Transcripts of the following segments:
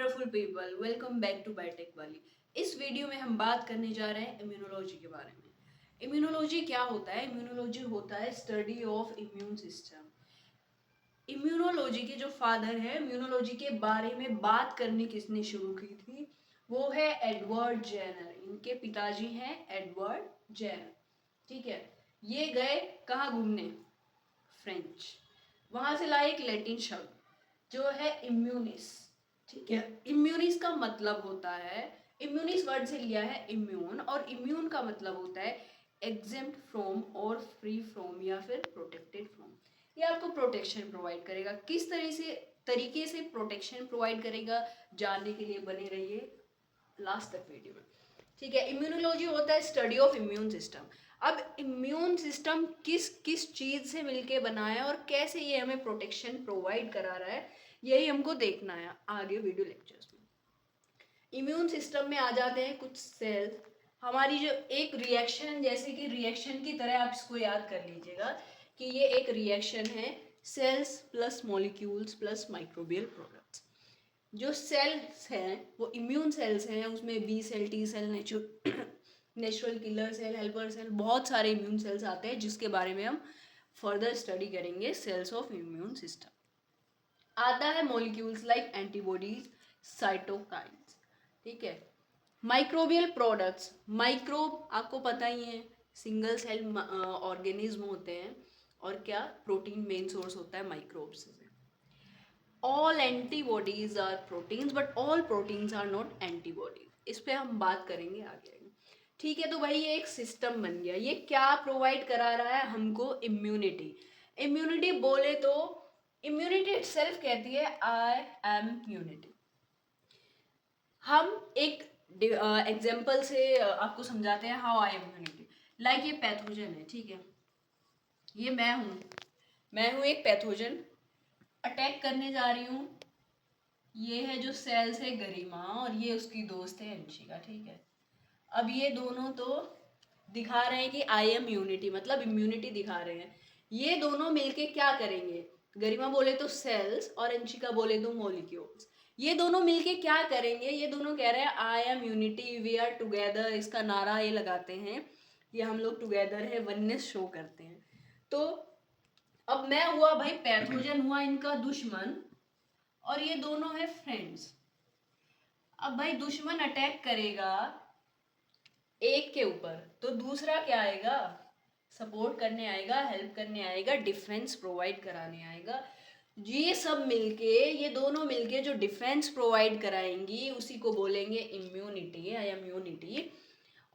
Wonderful people, welcome back to biotech वाली। इस video में हम बात करने जा रहे हैं इम्यूनोलॉजी के बारे में। इम्यूनोलॉजी क्या होता है? इम्यूनोलॉजी होता है study of immune system. Immunology के जो फादर है, इम्यूनोलॉजी के बारे में बात करनी किसने शुरू की थी? वो है एडवर्ड जेनर। इनके पिताजी हैं एडवर्ड जेनर। ठीक है, ये गए कहाँ घूमने? फ्रेंच। वहां से लाए एक लैटिन शब्द जो है इम्यूनिस। ठीक है, इम्यूनिस का मतलब होता है, इम्यूनिस वर्ड से लिया है इम्यून, और इम्यून का मतलब होता है एग्जेम्प्ट फ्रॉम और फ्री फ्रॉम या फिर प्रोटेक्टेड फ्रॉम। ये आपको प्रोटेक्शन प्रोवाइड करेगा। किस तरीके से प्रोटेक्शन प्रोवाइड करेगा, जानने के लिए बने रहिए लास्ट तक वीडियो में। ठीक है, इम्यूनोलॉजी होता है स्टडी ऑफ इम्यून सिस्टम। अब इम्यून सिस्टम किस किस चीज से मिलके बना है और कैसे ये हमें प्रोटेक्शन प्रोवाइड करा रहा है, यही हमको देखना है आगे वीडियो लेक्चर्स में। इम्यून सिस्टम में आ जाते हैं कुछ सेल्स, हमारी जो एक रिएक्शन, जैसे कि रिएक्शन की तरह आप इसको याद कर लीजिएगा कि ये एक रिएक्शन है, cells plus molecules plus microbial products. जो सेल्स हैं वो इम्यून सेल्स हैं, उसमें B cell, T cell, natural killer cell, helper cell, बहुत सारे इम्यून सेल्स आते हैं जिसके बारे में हम फर्दर स्टडी करेंगे। सेल्स ऑफ इम्यून सिस्टम आता है मॉलिक्यूल्स लाइक एंटीबॉडीज, साइटोकाइन्स। ठीक है, माइक्रोबियल प्रोडक्ट्स, माइक्रोब आपको पता ही है, सिंगल सेल ऑर्गेनिज्म होते हैं, और क्या प्रोटीन मेन सोर्स होता है माइक्रोब्स से। All antibodies are proteins but all proteins are not antibodies. इस पे हम बात करेंगे आगे। ठीक है, तो भाई ये एक सिस्टम बन गया। ये क्या प्रोवाइड करा रहा है हमको? इम्यूनिटी। इम्यूनिटी बोले तो इम्यूनिटी इटसेल्फ कहती है आई एम यूनिटी। हम एक एग्जाम्पल से आपको समझाते हैं how I am unity. Like ये पैथोजन है, ठीक है, ये मैं हूँ एक पैथोजन, अटैक करने जा रही हूँ। ये है जो सेल्स है गरिमा, और ये उसकी दोस्त है अंशिका। ठीक है, अब ये दोनों तो दिखा रहे हैं कि आई एम यूनिटी, मतलब इम्यूनिटी दिखा रहे हैं। ये दोनों मिलके क्या करेंगे? गरिमा बोले तो सेल्स और अंशिका बोले तो मॉलिक्यूल्स। ये दोनों मिलके क्या करेंगे? ये दोनों कह रहे हैं I am unity, we are together. इसका नारा ये लगाते हैं, ये हम लोग टुगेदर है, वननेस शो करते हैं। तो अब मैं हुआ भाई पैथोजन, हुआ इनका दुश्मन, और ये दोनों है फ्रेंड्स। अब भाई दुश्मन अटैक करेगा एक के ऊपर, तो दूसरा क्या आएगा? सपोर्ट करने आएगा, हेल्प करने आएगा, डिफेंस प्रोवाइड कराने आएगा। ये सब मिलके, ये दोनों मिलके जो डिफेंस प्रोवाइड कराएंगी उसी को बोलेंगे इम्यूनिटी, आई एम यूनिटी।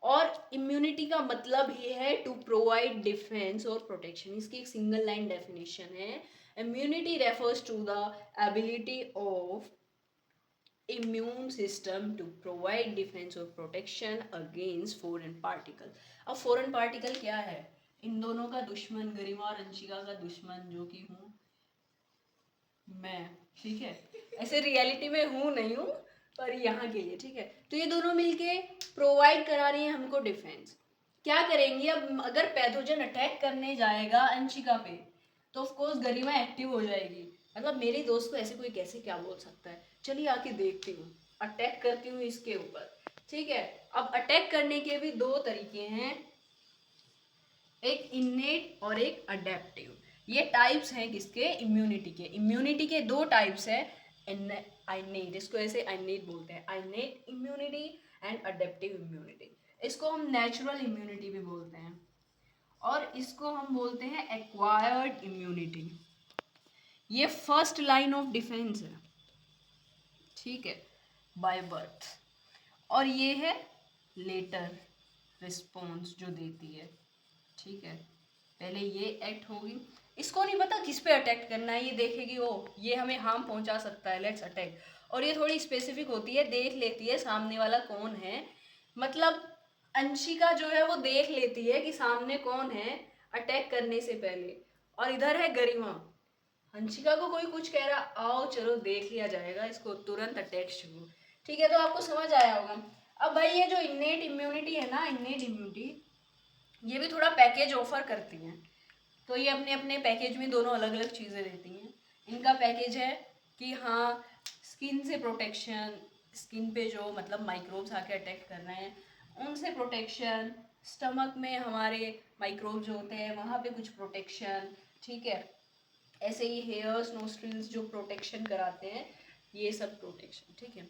और इम्यूनिटी का मतलब ये है टू प्रोवाइड डिफेंस और प्रोटेक्शन। इसकी एक सिंगल लाइन डेफिनेशन है, immunity refers to the ability of immune system to provide defense or protection against foreign particle। अब foreign particle क्या है? इन दोनों का दुश्मन, गरिमा और अंशिका का दुश्मन जो कि हूँ मैं। ठीक है, ऐसे रियलिटी में हूँ नहीं हूँ, पर यहाँ के लिए। ठीक है, तो ये दोनों मिलके प्रोवाइड करा रही है हमको डिफेंस। क्या करेंगी अब? अगर पैथोजन अटैक करने जाएगा अंशिका पे, तो ऑफ कोर्स गरिमा एक्टिव हो जाएगी। मतलब मेरी दोस्त को ऐसे कोई कैसे क्या बोल सकता है? चलिए आके देखती हूँ, अटैक करती हूँ इसके ऊपर। ठीक है, अब अटैक करने के भी दो तरीके हैं, एक इन्नेट और एक अडेप्टिव। ये टाइप्स हैं किसके? इम्यूनिटी के। इम्यूनिटी के दो टाइप्स है, इन्नेट, इसको ऐसे इन्नेट बोलते हैं, innate immunity and adaptive immunity. इसको हम नेचुरल इम्यूनिटी भी बोलते हैं, और इसको हम बोलते हैं एक्वायर्ड इम्यूनिटी। ये फर्स्ट लाइन ऑफ डिफेंस है, ठीक है, बाय बर्थ। और ये है लेटर रिस्पॉन्स जो देती है। ठीक है, पहले ये एक्ट होगी, इसको नहीं पता किस पे अटैक करना है, ये देखेगी ओ ये हमें हार्म पहुंचा सकता है, लेट्स अटैक। और ये थोड़ी स्पेसिफिक होती है, देख लेती है सामने वाला कौन है। मतलब अंशिका जो है वो देख लेती है कि सामने कौन है अटैक करने से पहले। और इधर है गरिमा, हंसिका को कोई कुछ कह रहा, आओ चलो देख लिया जाएगा इसको, तुरंत अटैक शुरू। ठीक है, तो आपको समझ आया होगा। अब भाई ये जो इन्नेट इम्यूनिटी है ना, इन्नेट इम्यूनिटी, ये भी थोड़ा पैकेज ऑफर करती हैं। तो ये अपने अपने पैकेज में दोनों अलग अलग चीज़ें देती हैं। इनका पैकेज है कि हाँ स्किन से प्रोटेक्शन, स्किन पे जो मतलब माइक्रोब्स आके अटैक कर रहे हैं उनसे प्रोटेक्शन, स्टमक में हमारे माइक्रोब्स जो होते हैं वहाँ पे कुछ प्रोटेक्शन, ठीक है। ऐसे ही हेयर्स, नोस्ट्रिल्स जो प्रोटेक्शन कराते हैं, ये सब प्रोटेक्शन, ठीक है।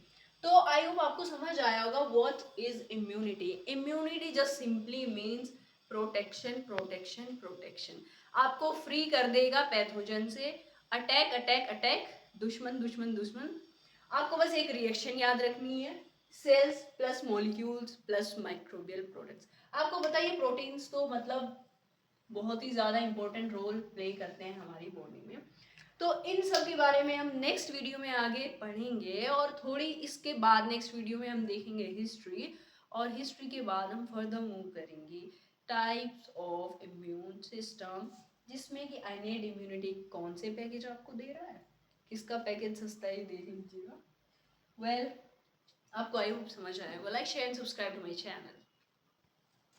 तो आई होप आपको समझ आया होगा what is immunity. Immunity just simply means protection, protection, protection. आपको फ्री कर देगा पैथोजन से। अटैक, अटैक, अटैक, दुश्मन, दुश्मन, दुश्मन। आपको बस एक रिएक्शन याद रखनी है, cells plus molecules plus microbial products. आपको बताइए प्रोटीन्स तो मतलब बहुत ही ज़्यादा इंपॉर्टेंट रोल प्ले करते हैं हमारी बॉडी में। तो इन सब के बारे में हम नेक्स्ट वीडियो में आगे पढ़ेंगे, और थोड़ी इसके बाद नेक्स्ट वीडियो में हम देखेंगे हिस्ट्री, और हिस्ट्री के बाद हम फर्दर मूव करेंगे टाइप्स ऑफ इम्यून सिस्टम, जिसमें कि इनेट इम्यूनिटी कौन से पैकेज आपको दे रहा है, किसका पैकेज सस्ता है देख लीजिएगा। वेल, आपको आई होप समझ आया होगा। Like share and subscribe to my channel.